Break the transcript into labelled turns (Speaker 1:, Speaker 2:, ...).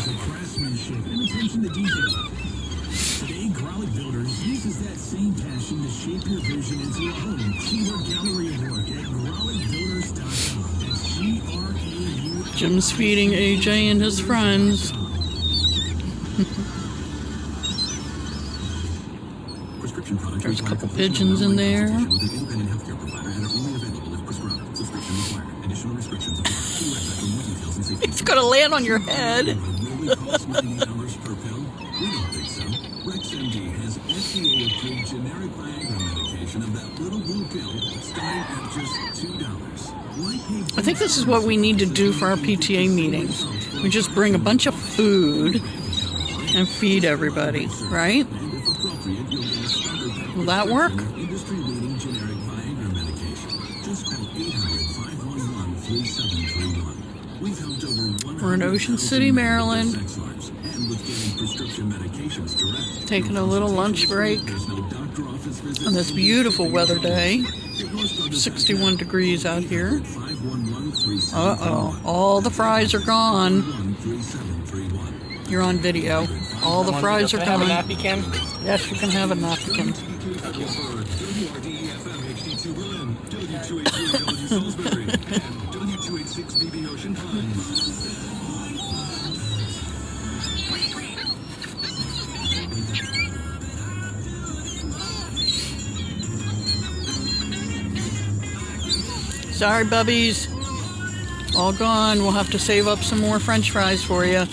Speaker 1: the craftsmanship and attention to detail. Today, Grolic Builders uses that same passion to shape your vision into a home. See their gallery of work at GrolicBuilders.com. That's GRAU.
Speaker 2: Jim's feeding AJ and his friends. There's a couple pigeons in there. It's gonna land on your head.
Speaker 1: RexMD has FDA-approved generic Viagra medication of that little blue pill starting at just $2.
Speaker 2: I think this is what we need to do for our PTA meetings. We just bring a bunch of food and feed everybody, right? Will that work?
Speaker 1: Industry-leading generic Viagra medication. Just call 800-511-3731. We've helped over 100
Speaker 2: We're in Ocean City, Maryland.
Speaker 1: sex lives, and with getting prescription medications direct.
Speaker 2: Taking a little lunch break
Speaker 1: There's no doctor office visit.
Speaker 2: on this beautiful weather day. 61 degrees out here. Uh-oh. All the fries are gone. You're on video. All the fries are
Speaker 3: Can I
Speaker 2: gone.
Speaker 3: have a nappy can?
Speaker 2: Yes, you can have a napkin. Sorry, bubbies. All gone. We'll have to save up some more French fries for you.